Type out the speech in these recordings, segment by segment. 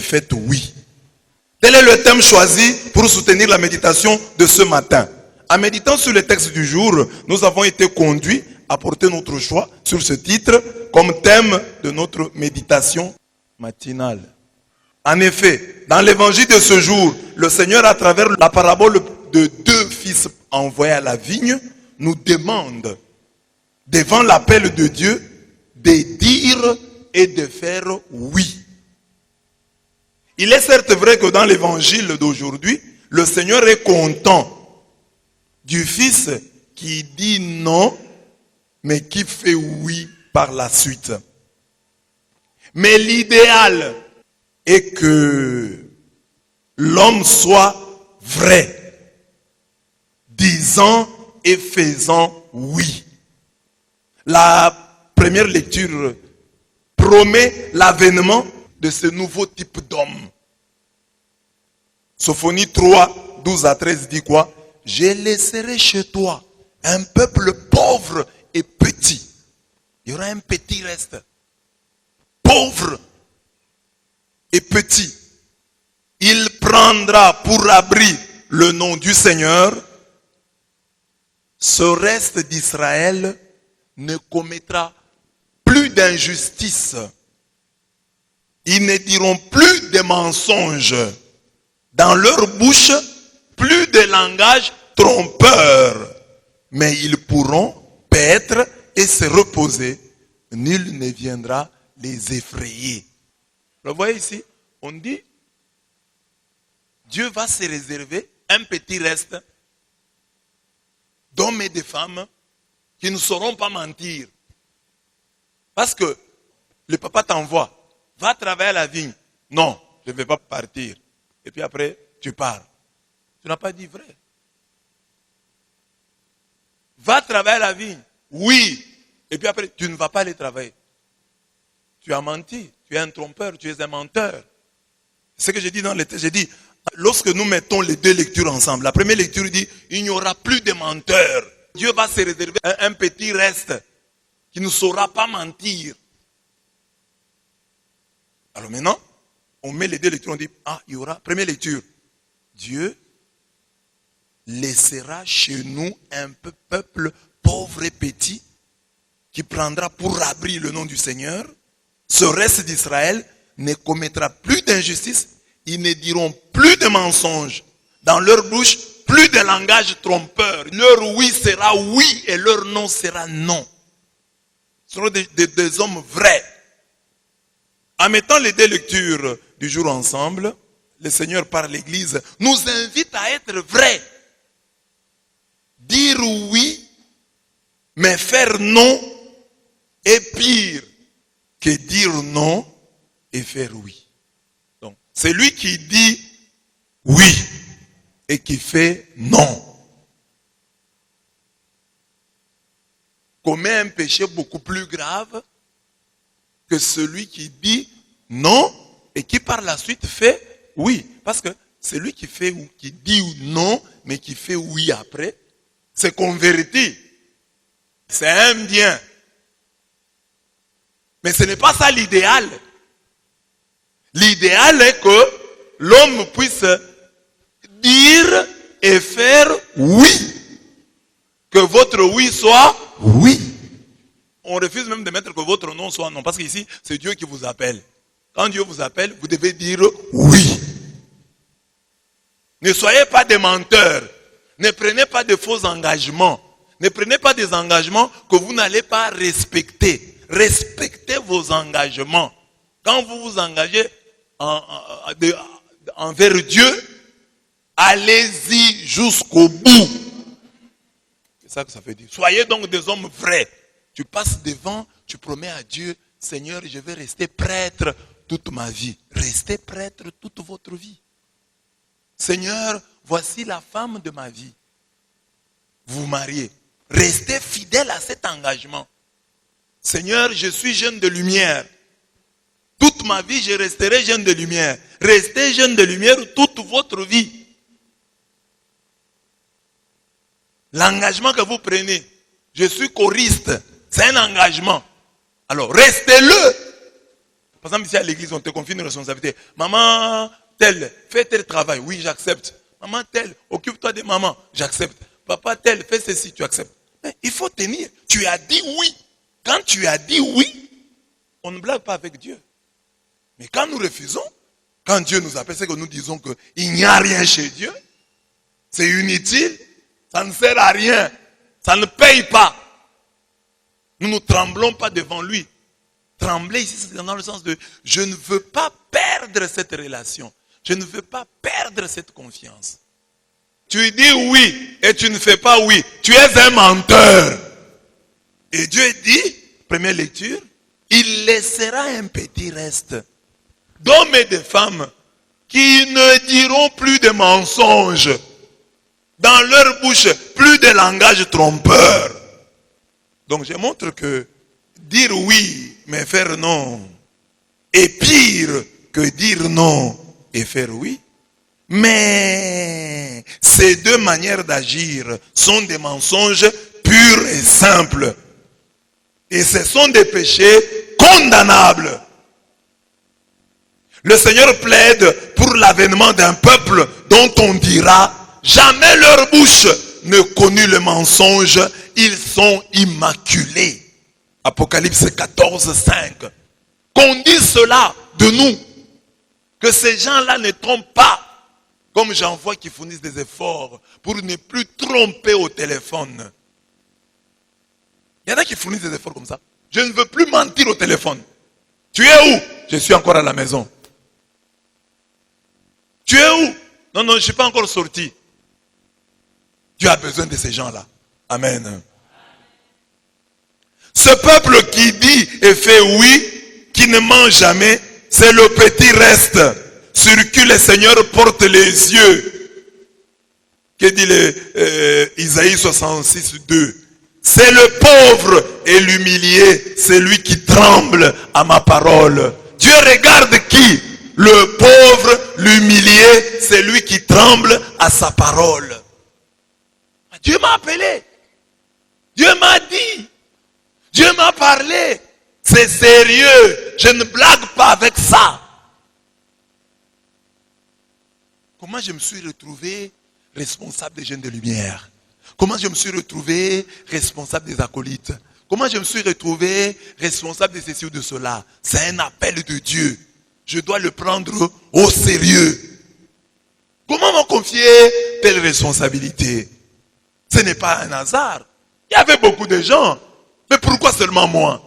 faites oui. Tel est le thème choisi pour soutenir la méditation de ce matin. En méditant sur le texte du jour, nous avons été conduits à porter notre choix sur ce titre comme thème de notre méditation matinale. En effet, dans l'évangile de ce jour, le Seigneur, à travers la parabole de 2 fils envoyés à la vigne, nous demande, devant l'appel de Dieu, de dire et de faire oui. Il est certes vrai que dans l'évangile d'aujourd'hui, le Seigneur est content du fils qui dit non, mais qui fait oui par la suite. Mais l'idéal est que l'homme soit vrai, disant et faisant oui. La première lecture promet l'avènement de ce nouveau type d'homme. Sophonie 3, 12 à 13 dit quoi? Je laisserai chez toi un peuple pauvre et petit. Il y aura un petit reste. Pauvre et petit. Il prendra pour abri le nom du Seigneur. Ce reste d'Israël ne commettra plus d'injustice. Ils ne diront plus de mensonges. Dans leur bouche, plus de langage trompeur. Mais ils pourront paître et se reposer. Nul ne viendra les effrayer. Vous voyez ici, on dit, Dieu va se réserver un petit reste d'hommes et de femmes qui ne sauront pas mentir. Parce que le papa t'envoie. Va travailler à la vigne. Non, je ne vais pas partir. Et puis après, tu pars. Tu n'as pas dit vrai. Va travailler à la vigne. Oui. Et puis après, tu ne vas pas aller travailler. Tu as menti. Tu es un trompeur. Tu es un menteur. C'est ce que j'ai dit dans le texte. J'ai dit, lorsque nous mettons les 2 lectures ensemble, la première lecture dit, il n'y aura plus de menteurs. Dieu va se réserver un petit reste qui ne saura pas mentir. Alors maintenant, on met les 2 lectures, on dit, il y aura, première lecture, Dieu laissera chez nous un peuple pauvre et petit qui prendra pour abri le nom du Seigneur. Ce reste d'Israël ne commettra plus d'injustice, ils ne diront plus de mensonges. Dans leur bouche, plus de langage trompeur. Leur oui sera oui et leur non sera non. Ce seront des hommes vrais. En mettant les 2 lectures du jour ensemble, le Seigneur par l'Église nous invite à être vrais. Dire oui, mais faire non est pire que dire non et faire oui. Donc, c'est lui qui dit oui et qui fait non. Commet un péché beaucoup plus grave que celui qui dit non et qui par la suite fait oui. Parce que celui qui fait ou qui dit non mais qui fait oui après, c'est converti. C'est un bien. Mais ce n'est pas ça l'idéal. L'idéal est que l'homme puisse dire et faire oui. Que votre oui soit oui. On refuse même de mettre que votre non soit non. Parce qu'ici, c'est Dieu qui vous appelle. Quand Dieu vous appelle, vous devez dire oui. Ne soyez pas des menteurs. Ne prenez pas de faux engagements. Ne prenez pas des engagements que vous n'allez pas respecter. Respectez vos engagements. Quand vous vous engagez envers Dieu, allez-y jusqu'au bout. C'est ça que ça veut dire. Soyez donc des hommes vrais. Tu passes devant, tu promets à Dieu, Seigneur, je vais rester prêtre toute ma vie. Restez prêtre toute votre vie. Seigneur, voici la femme de ma vie. Vous mariez. Restez fidèle à cet engagement. Seigneur, je suis jeune de lumière. Toute ma vie, je resterai jeune de lumière. Restez jeune de lumière toute votre vie. L'engagement que vous prenez, je suis choriste, c'est un engagement. Alors, restez-le. Par exemple, ici à l'église, on te confie une responsabilité. Maman, telle, fais tel travail. Oui, j'accepte. Maman, telle, occupe-toi de maman. J'accepte. Papa, telle, fais ceci, tu acceptes. Mais il faut tenir. Tu as dit oui. Quand tu as dit oui, on ne blague pas avec Dieu. Mais quand nous refusons, quand Dieu nous appelle, c'est que nous disons qu'il n'y a rien chez Dieu. C'est inutile. Ça ne sert à rien. Ça ne paye pas. Nous ne tremblons pas devant lui. Trembler ici, c'est dans le sens de je ne veux pas perdre cette relation. Je ne veux pas perdre cette confiance. Tu dis oui et tu ne fais pas oui. Tu es un menteur. Et Dieu dit, première lecture, il laissera un petit reste d'hommes et de femmes qui ne diront plus de mensonges. Dans leur bouche, plus de langage trompeur. Donc je montre que dire oui, mais faire non, est pire que dire non et faire oui. Mais ces deux manières d'agir sont des mensonges purs et simples. Et ce sont des péchés condamnables. Le Seigneur plaide pour l'avènement d'un peuple dont on dira jamais leur bouche ne connut le mensonge, ils sont immaculés. Apocalypse 14, 5. Qu'on dise cela de nous, que ces gens-là ne trompent pas, comme j'en vois qui fournissent des efforts pour ne plus tromper au téléphone. Il y en a qui fournissent des efforts comme ça. Je ne veux plus mentir au téléphone. Tu es où? Je suis encore à la maison. Tu es où? Non, je ne suis pas encore sorti. Dieu a besoin de ces gens-là. Amen. Ce peuple qui dit et fait oui, qui ne ment jamais, c'est le petit reste sur qui le Seigneur porte les yeux. Que dit Isaïe 66, 2? C'est le pauvre et l'humilié, c'est lui qui tremble à ma parole. Dieu regarde qui? Le pauvre, l'humilié, c'est lui qui tremble à sa parole. Dieu m'a appelé. Dieu m'a dit. Dieu m'a parlé. C'est sérieux. Je ne blague pas avec ça. Comment je me suis retrouvé responsable des jeunes de lumière? Comment je me suis retrouvé responsable des acolytes? Comment je me suis retrouvé responsable de ceci ou de cela? C'est un appel de Dieu. Je dois le prendre au sérieux. Comment m'ont confié telle responsabilité? Ce n'est pas un hasard. Il y avait beaucoup de gens. Mais pourquoi seulement moi?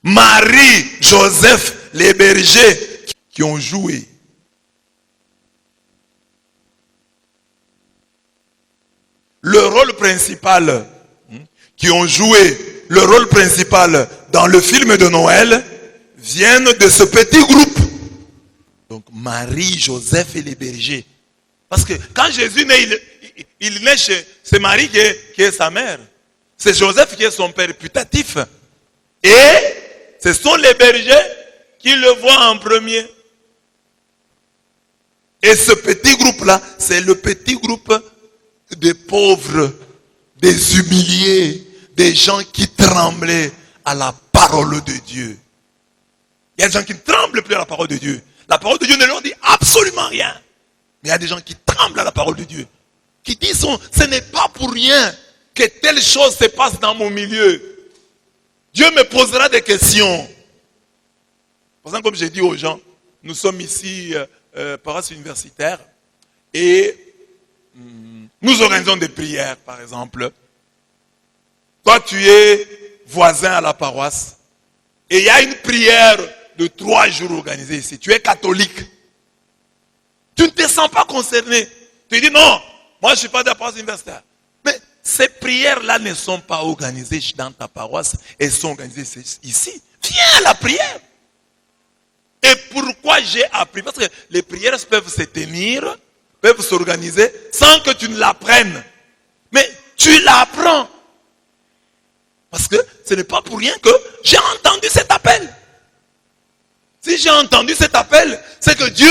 Marie, Joseph, les bergers qui ont joué. Le rôle principal, qui ont joué le rôle principal dans le film de Noël, viennent de ce petit groupe. Donc Marie, Joseph et les bergers. Parce que quand Jésus naît, il naît chez... C'est Marie qui est sa mère. C'est Joseph qui est son père putatif. Et ce sont les bergers qui le voient en premier. Et ce petit groupe-là, c'est le petit groupe des pauvres, des humiliés, des gens qui tremblaient à la parole de Dieu. Il y a des gens qui ne tremblent plus à la parole de Dieu. La parole de Dieu ne leur dit absolument rien. Mais il y a des gens qui tremblent à la parole de Dieu. Qui disent, ce n'est pas pour rien que telle chose se passe dans mon milieu. Dieu me posera des questions. Par exemple, comme j'ai dit aux gens, nous sommes ici, paroisse universitaire, et nous organisons des prières, par exemple. Toi, tu es voisin à la paroisse, et il y a une prière de 3 jours organisée ici. Tu es catholique. Tu ne te sens pas concerné. Tu dis non, moi je ne suis pas de la paroisse universitaire. Mais ces prières-là ne sont pas organisées dans ta paroisse, elles sont organisées ici. Viens à la prière. Et pourquoi j'ai appris? Parce que les prières peuvent se tenir, peuvent s'organiser sans que tu ne l'apprennes. Mais tu l'apprends. Parce que ce n'est pas pour rien que j'ai entendu cet appel. Si j'ai entendu cet appel, c'est que Dieu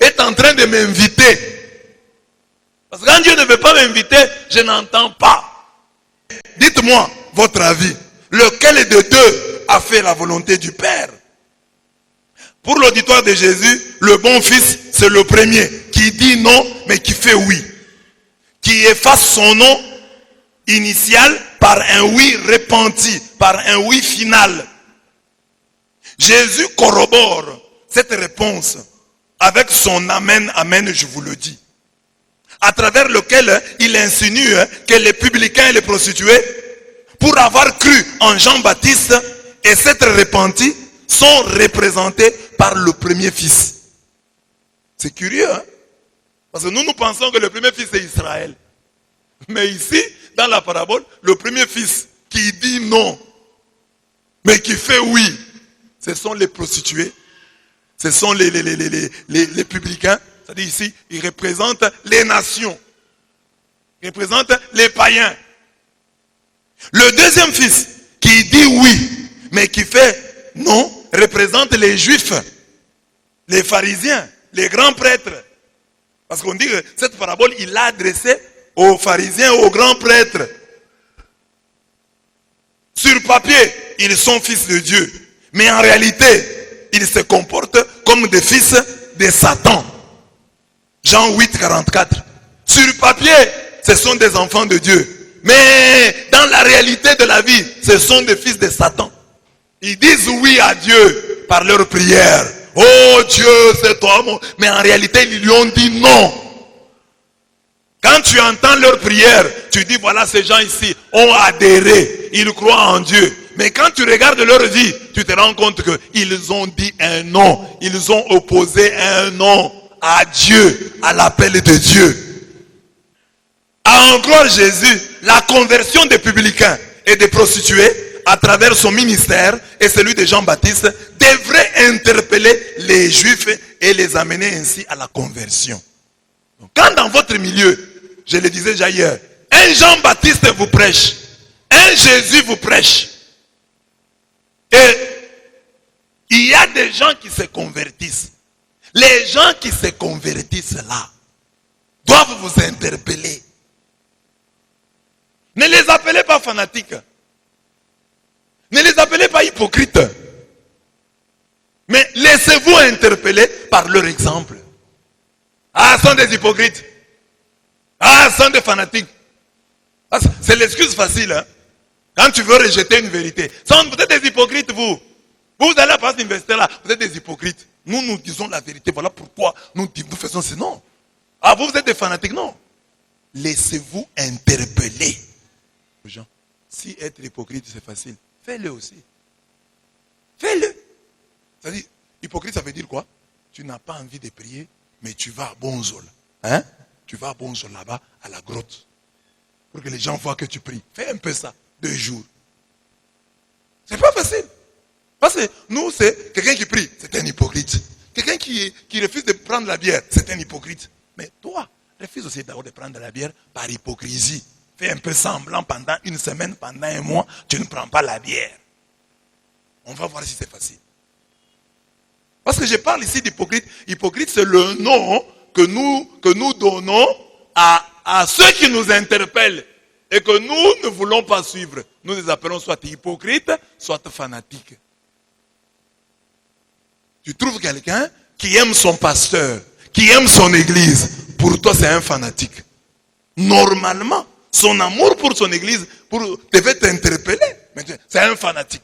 est en train de m'inviter. Parce que quand Dieu ne veut pas m'inviter, je n'entends pas. Dites-moi votre avis. Lequel des deux a fait la volonté du Père? Pour l'auditoire de Jésus, le bon fils, c'est le premier qui dit non, mais qui fait oui. Qui efface son non initial par un oui repenti, par un oui final. Jésus corrobore cette réponse avec son amen, amen, je vous le dis. À travers lequel il insinue que les publicains et les prostituées, pour avoir cru en Jean-Baptiste et s'être repentis, sont représentés par le premier fils. C'est curieux, hein? Parce que nous pensons que le premier fils c'est Israël. Mais ici, dans la parabole, le premier fils qui dit non, mais qui fait oui, ce sont les prostituées, ce sont les publicains. C'est-à-dire ici, ils représentent les nations. Ils représentent les païens. Le deuxième fils qui dit oui, mais qui fait non, représente les juifs, les pharisiens, les grands prêtres. Parce qu'on dit que cette parabole, il l'a adressée aux pharisiens, aux grands prêtres. Sur papier, ils sont fils de Dieu. Mais en réalité, ils se comportent comme des fils de Satan. Jean 8, 44. Sur papier, ce sont des enfants de Dieu. Mais dans la réalité de la vie, ce sont des fils de Satan. Ils disent oui à Dieu par leur prière. Oh Dieu, c'est toi mon... Mais en réalité, ils lui ont dit non. Quand tu entends leur prière, tu dis voilà, ces gens ici ont adhéré. Ils croient en Dieu. Mais quand tu regardes leur vie, tu te rends compte qu'ils ont dit un non. Ils ont opposé un non à Dieu, à l'appel de Dieu. Encore Jésus, la conversion des publicains et des prostituées à travers son ministère et celui de Jean-Baptiste devrait interpeller les Juifs et les amener ainsi à la conversion. Donc, quand dans votre milieu, je le disais déjà hier, un Jean-Baptiste vous prêche, un Jésus vous prêche, et il y a des gens qui se convertissent. Les gens qui se convertissent là doivent vous interpeller. Ne les appelez pas fanatiques. Ne les appelez pas hypocrites. Mais laissez-vous interpeller par leur exemple. Ah, sont des hypocrites. Ah, sont des fanatiques. Ah, c'est l'excuse facile. Hein? Quand tu veux rejeter une vérité. Vous êtes des hypocrites, vous. Vous allez à cette université-là, vous êtes des hypocrites. Nous, nous disons la vérité. Voilà pourquoi nous faisons ce non. Ah, vous êtes des fanatiques. Non. Laissez-vous interpeller. Gens, si être hypocrite, c'est facile, fais-le aussi. Fais-le. C'est-à-dire, hypocrite, ça veut dire quoi? Tu n'as pas envie de prier, mais tu vas à Bonzol. Hein? Tu vas à Bonzol là-bas, à la grotte. Pour que les gens voient que tu pries. Fais un peu ça, 2 jours. C'est pas facile. Parce que nous, c'est quelqu'un qui prie, c'est un hypocrite. Quelqu'un qui refuse de prendre la bière, c'est un hypocrite. Mais toi, refuse aussi d'abord de prendre la bière par hypocrisie. Fais un peu semblant pendant une semaine, pendant un mois, tu ne prends pas la bière. On va voir si c'est facile. Parce que je parle ici d'hypocrite. Hypocrite, c'est le nom que nous donnons à ceux qui nous interpellent et que nous ne voulons pas suivre. Nous les appelons soit hypocrites, soit fanatiques. Tu trouves quelqu'un qui aime son pasteur, qui aime son église. Pour toi, c'est un fanatique. Normalement, son amour pour son église devait t'interpeller. Mais c'est un fanatique.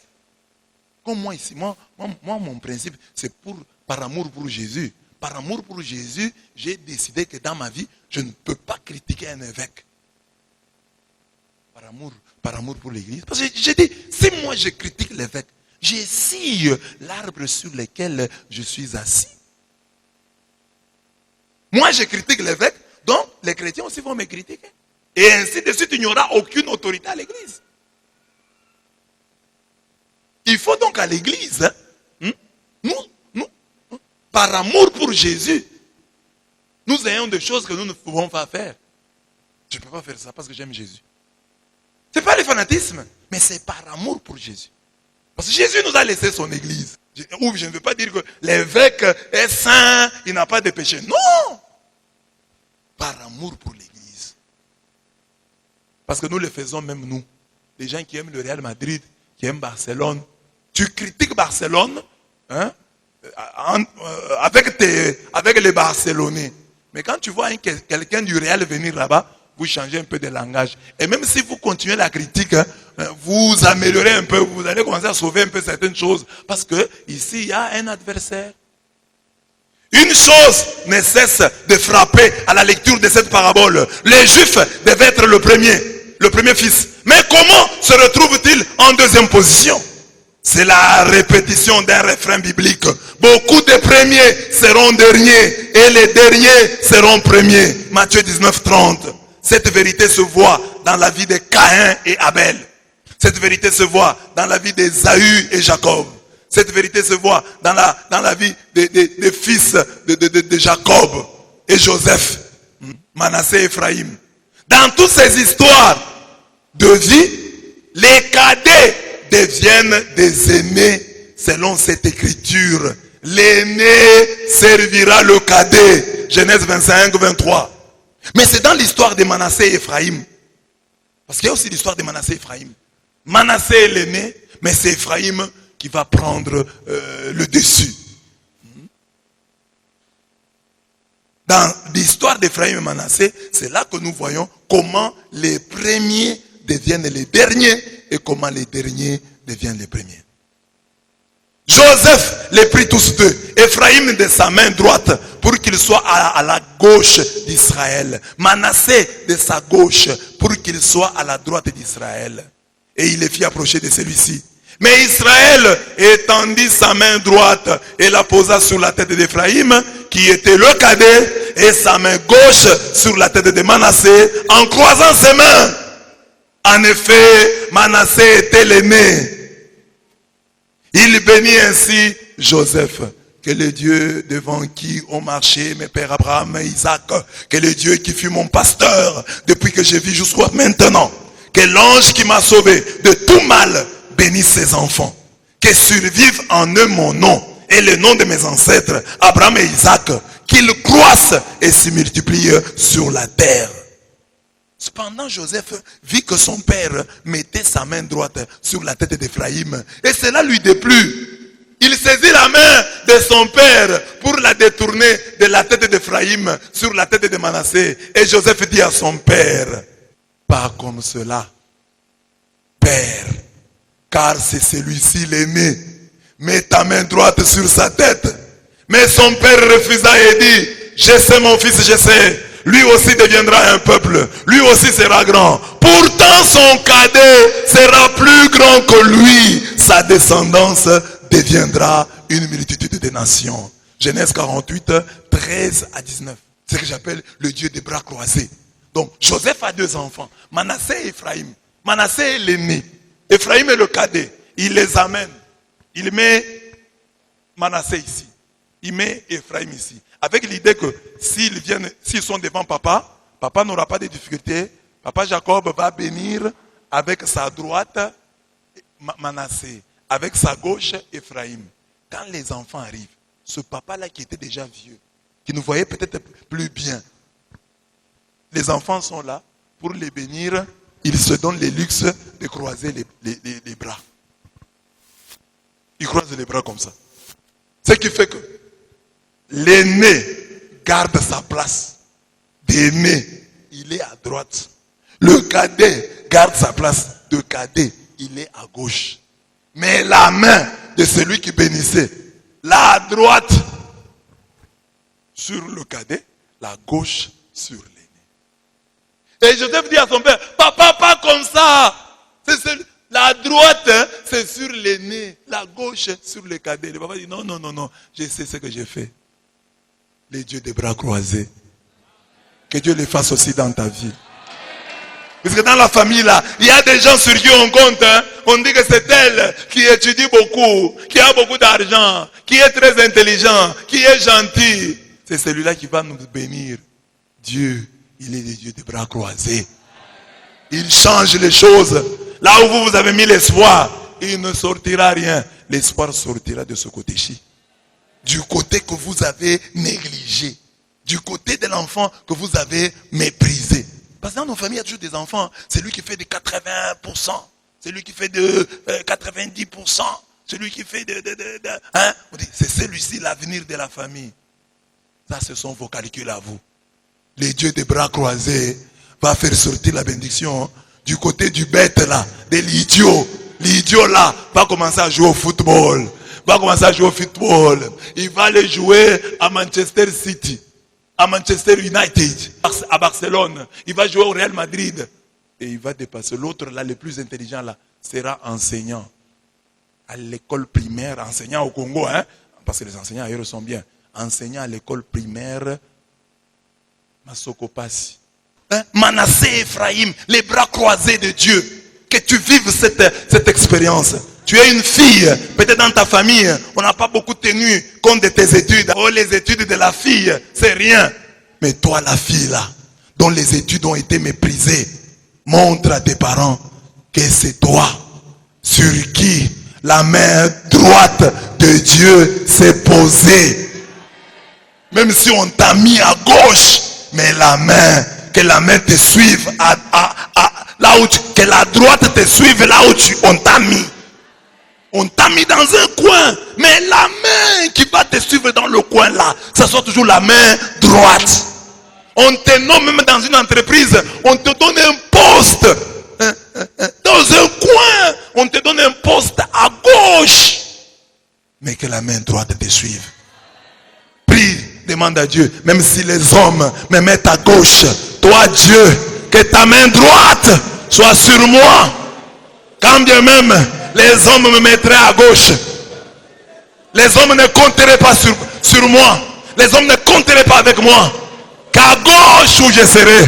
Comme moi ici, moi mon principe, c'est par amour pour Jésus. Par amour pour Jésus, j'ai décidé que dans ma vie, je ne peux pas critiquer un évêque. Par amour pour l'église. Parce que j'ai dit, si moi je critique l'évêque, j'essille l'arbre sur lequel je suis assis. Moi je critique l'évêque, donc les chrétiens aussi vont me critiquer. Et ainsi de suite, il n'y aura aucune autorité à l'église. Il faut donc à l'église, nous, par amour pour Jésus, nous ayons des choses que nous ne pouvons pas faire. Je ne peux pas faire ça parce que j'aime Jésus. Ce n'est pas le fanatisme, mais c'est par amour pour Jésus. Parce que Jésus nous a laissé son église. Ou je ne veux pas dire que l'évêque est saint, il n'a pas de péché. Non! Par amour pour l'église. Parce que nous le faisons même nous. Les gens qui aiment le Real Madrid, qui aiment Barcelone. Tu critiques Barcelone, hein? avec les Barcelonais. Mais quand tu vois quelqu'un du Real venir là-bas, vous changez un peu de langage. Et même si vous continuez la critique, vous améliorez un peu, vous allez commencer à sauver un peu certaines choses. Parce que ici, il y a un adversaire. Une chose ne cesse de frapper à la lecture de cette parabole. Les Juifs devaient être le premier fils. Mais comment se retrouve-t-il en deuxième position? C'est la répétition d'un refrain biblique. Beaucoup de premiers seront derniers et les derniers seront premiers. Matthieu 19, 30. Cette vérité se voit dans la vie de Caïn et Abel. Cette vérité se voit dans la vie d'Ésaü et Jacob. Cette vérité se voit dans la vie des fils de Jacob et Joseph, Manassé et Ephraim. Dans toutes ces histoires de vie, les cadets deviennent des aînés selon cette écriture. L'aîné servira le cadet. Genèse 25, 23. Mais c'est dans l'histoire de Manassé et Ephraim. Parce qu'il y a aussi l'histoire de Manassé et Ephraim. Manassé est l'aîné, mais c'est Ephraim qui va prendre le dessus. Dans l'histoire d'Ephraim et Manassé, c'est là que nous voyons comment les premiers deviennent les derniers et comment les derniers deviennent les premiers. Joseph les prit tous deux. Ephraim de sa main droite pour qu'il soit à la gauche d'Israël. Manassé de sa gauche pour qu'il soit à la droite d'Israël. Et il les fit approcher de celui-ci. Mais Israël étendit sa main droite et la posa sur la tête d'Ephraim, qui était le cadet, et sa main gauche sur la tête de Manassé, en croisant ses mains. En effet, Manassé était l'aîné. Il bénit ainsi Joseph, que le Dieu devant qui ont marché mes pères Abraham et Isaac, que le Dieu qui fut mon pasteur depuis que je vis jusqu'à maintenant, que l'ange qui m'a sauvé de tout mal bénisse ses enfants, que survive en eux mon nom et le nom de mes ancêtres, Abraham et Isaac, qu'ils croissent et se multiplient sur la terre. Cependant, Joseph vit que son père mettait sa main droite sur la tête d'Ephraim et cela lui déplut. Il saisit la main de son père pour la détourner de la tête d'Ephraim sur la tête de Manassé. Et Joseph dit à son père, pas comme cela, père, car c'est celui-ci l'aîné. Mets ta main droite sur sa tête. Mais son père refusa et dit, je sais mon fils, je sais. Lui aussi deviendra un peuple. Lui aussi sera grand. Pourtant son cadet sera plus grand que lui. Sa descendance deviendra une multitude de nations. Genèse 48, 13 à 19. C'est ce que j'appelle le Dieu des bras croisés. Donc Joseph a deux enfants, Manassé et Ephraim. Manassé est l'aîné. Ephraim est le cadet. Il les amène. Il met Manassé ici. Il met Ephraim ici. Avec l'idée que s'ils sont devant papa, papa n'aura pas de difficultés. Papa Jacob va bénir avec sa droite Manassé, avec sa gauche Ephraim. Quand les enfants arrivent, ce papa-là qui était déjà vieux, qui nous voyait peut-être plus bien, les enfants sont là pour les bénir. Ils se donnent le luxe de croiser les bras. Ils croisent les bras comme ça. Ce qui fait que l'aîné garde sa place d'aîné, il est à droite. Le cadet garde sa place de cadet, il est à gauche. Mais la main de celui qui bénissait, la droite sur le cadet, la gauche sur l'aîné. Et Joseph dit à son père, papa, pas comme ça. La droite, c'est sur l'aîné, la gauche sur le cadet. Le papa dit, non, je sais ce que j'ai fait. Les dieux des bras croisés. Que Dieu les fasse aussi dans ta vie. Parce que dans la famille là, il y a des gens sur qui on compte. On dit que c'est elle qui étudie beaucoup, qui a beaucoup d'argent, qui est très intelligent, qui est gentil. C'est celui-là qui va nous bénir. Dieu, il est le Dieu des bras croisés. Il change les choses. Là où vous avez mis l'espoir, il ne sortira rien. L'espoir sortira de ce côté-ci. Du côté que vous avez négligé. Du côté de l'enfant que vous avez méprisé. Parce que dans nos familles, il y a toujours des enfants. C'est lui qui fait de 80%. C'est lui qui fait de 90%. celui qui fait hein? On dit, c'est celui-ci l'avenir de la famille. Ça, ce sont vos calculs à vous. Les dieux des bras croisés va faire sortir la bénédiction du côté du bête là, de l'idiot. L'idiot là va commencer à jouer au football. Va commencer à jouer au football. Il va aller jouer à Manchester City, à Manchester United, à Barcelone. Il va jouer au Real Madrid. Et il va dépasser. L'autre là, le plus intelligent là, sera enseignant. À l'école primaire, enseignant au Congo, hein? Parce que les enseignants ailleurs sont bien. Enseignant à l'école primaire, Masoko Passi. Hein? Manassé et Ephraïm, les bras croisés de Dieu. Que tu vives cette expérience. Tu es une fille, peut-être dans ta famille, on n'a pas beaucoup tenu compte de tes études. Oh, les études de la fille, c'est rien. Mais toi, la fille là, dont les études ont été méprisées, montre à tes parents que c'est toi sur qui la main droite de Dieu s'est posée. Même si on t'a mis à gauche, mais que la main te suive là où que la droite te suive là où on t'a mis. On t'a mis dans un coin, mais la main qui va te suivre dans le coin là, ça soit toujours la main droite. On te nomme même dans une entreprise, on te donne un poste. Dans un coin, on te donne un poste à gauche. Mais que la main droite te suive. Prie, demande à Dieu, même si les hommes me mettent à gauche, toi Dieu, que ta main droite soit sur moi. Quand bien même les hommes me mettraient à gauche, les hommes ne compteraient pas sur moi. Les hommes ne compteraient pas avec moi. Qu'à gauche où je serai,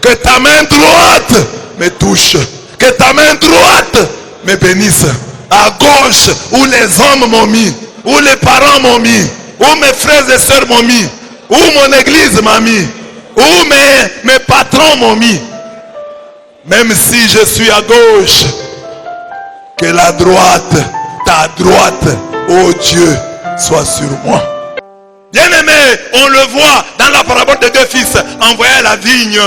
que ta main droite me touche. Que ta main droite me bénisse. À gauche où les hommes m'ont mis, où les parents m'ont mis, où mes frères et sœurs m'ont mis, où mon église m'a mis, où mes patrons m'ont mis. Même si je suis à gauche, que la droite, ta droite, oh Dieu, soit sur moi. Bien-aimé, on le voit dans la parabole des deux fils envoyés à la vigne.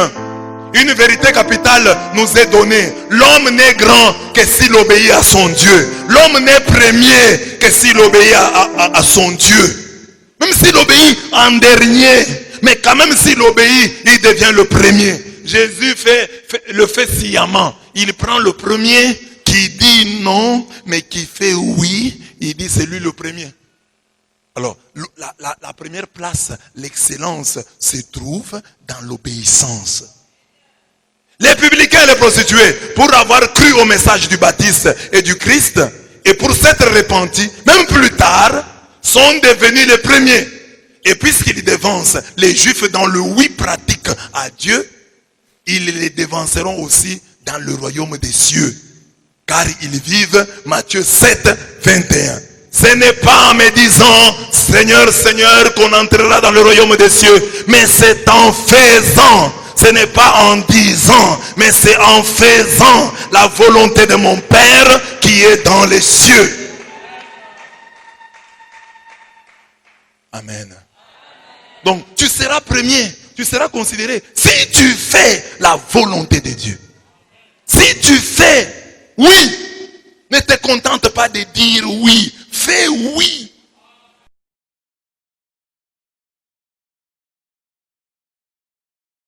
Une vérité capitale nous est donnée. L'homme n'est grand que s'il obéit à son Dieu. L'homme n'est premier que s'il obéit à son Dieu. Même s'il obéit en dernier, mais quand même s'il obéit, il devient le premier. Jésus le fait sciemment. Il prend le premier qui dit non, mais qui fait oui. Il dit c'est lui le premier. Alors, la première place, l'excellence, se trouve dans l'obéissance. Les publicains et les prostituées, pour avoir cru au message du baptême et du Christ, et pour s'être repentis, même plus tard, sont devenus les premiers. Et puisqu'ils devancent les Juifs dans le oui pratique à Dieu, ils les devanceront aussi dans le royaume des cieux. Car ils vivent, Matthieu 7, 21. Ce n'est pas en me disant, Seigneur, Seigneur, qu'on entrera dans le royaume des cieux, mais c'est en faisant. Ce n'est pas en disant, mais c'est en faisant la volonté de mon Père qui est dans les cieux. Amen. Donc, tu seras premier, tu seras considéré si tu fais la volonté de Dieu. Si tu fais oui, ne te contente pas de dire oui, fais oui.